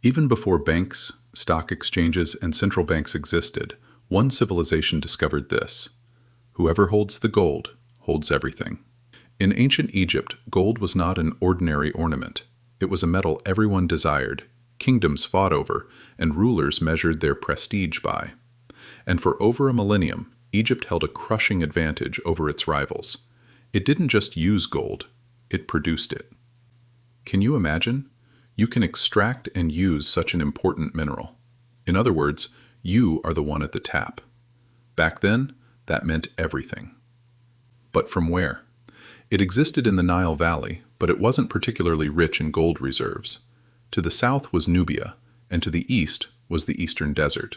Even before banks, stock exchanges, and central banks existed, one civilization discovered this: whoever holds the gold holds everything. In ancient Egypt, gold was not an ordinary ornament. It was a metal everyone desired, kingdoms fought over, and rulers measured their prestige by. And for over a millennium, Egypt held a crushing advantage over its rivals. It didn't just use gold, it produced it. Can you imagine? You can extract and use such an important mineral. In other words, you are the one at the tap. Back then, that meant everything. But from where? It existed in the Nile Valley, but it wasn't particularly rich in gold reserves. To the south was Nubia, and to the east was the eastern desert.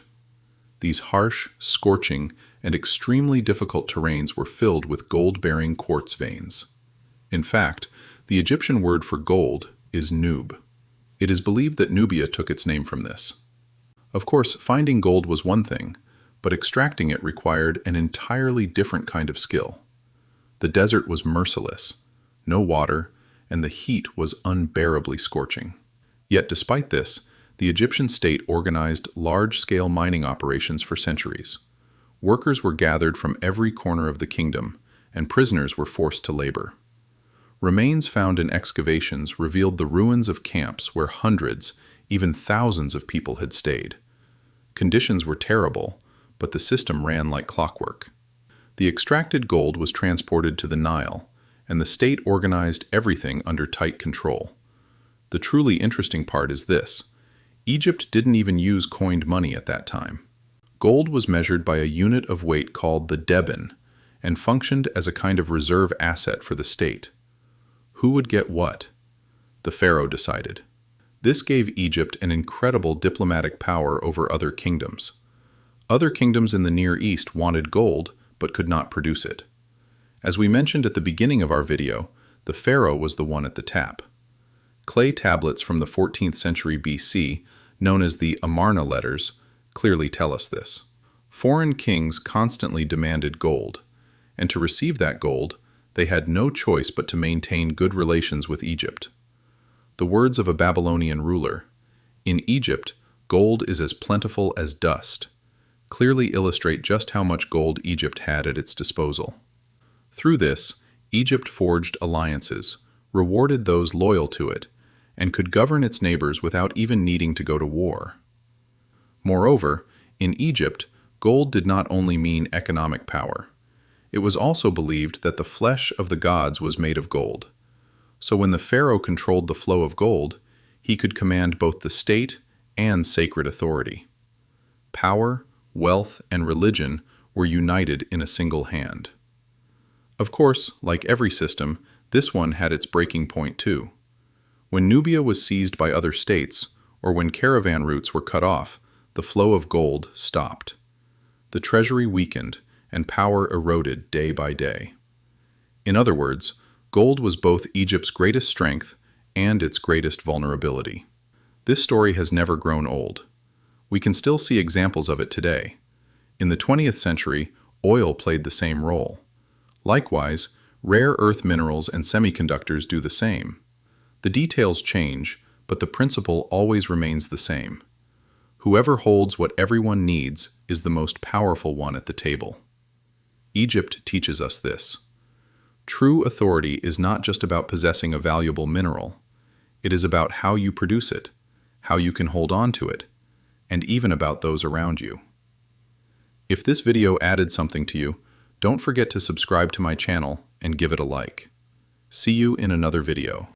These harsh, scorching, and extremely difficult terrains were filled with gold-bearing quartz veins. In fact, the Egyptian word for gold is nub. It is believed that Nubia took its name from this. Of course, finding gold was one thing, but extracting it required an entirely different kind of skill. The desert was merciless, no water, and the heat was unbearably scorching. Yet despite this, the Egyptian state organized large-scale mining operations for centuries. Workers were gathered from every corner of the kingdom, and prisoners were forced to labor. Remains found in excavations revealed the ruins of camps where hundreds, even thousands of people had stayed. Conditions were terrible, but the system ran like clockwork. The extracted gold was transported to the Nile, and the state organized everything under tight control. The truly interesting part is this: Egypt didn't even use coined money at that time. Gold was measured by a unit of weight called the deben, and functioned as a kind of reserve asset for the state. Who would get what? The pharaoh decided. This gave Egypt an incredible diplomatic power over other kingdoms. Other kingdoms in the Near East wanted gold, but could not produce it. As we mentioned at the beginning of our video, the pharaoh was the one at the tap. Clay tablets from the 14th century BC, known as the Amarna letters, clearly tell us this. Foreign kings constantly demanded gold, and to receive that gold, they had no choice but to maintain good relations with Egypt. The words of a Babylonian ruler, "In Egypt, gold is as plentiful as dust," clearly illustrate just how much gold Egypt had at its disposal. Through this, Egypt forged alliances, rewarded those loyal to it, and could govern its neighbors without even needing to go to war. Moreover, in Egypt, gold did not only mean economic power. It was also believed that the flesh of the gods was made of gold. So when the pharaoh controlled the flow of gold, he could command both the state and sacred authority. Power, wealth, and religion were united in a single hand. Of course, like every system, this one had its breaking point too. When Nubia was seized by other states, or when caravan routes were cut off, the flow of gold stopped. The treasury weakened, and power eroded day by day. In other words, gold was both Egypt's greatest strength and its greatest vulnerability. This story has never grown old. We can still see examples of it today. In the 20th century, oil played the same role. Likewise, rare earth minerals and semiconductors do the same. The details change, but the principle always remains the same. Whoever holds what everyone needs is the most powerful one at the table. Egypt teaches us this. True authority is not just about possessing a valuable mineral. It is about how you produce it, how you can hold on to it, and even about those around you. If this video added something to you, don't forget to subscribe to my channel and give it a like. See you in another video.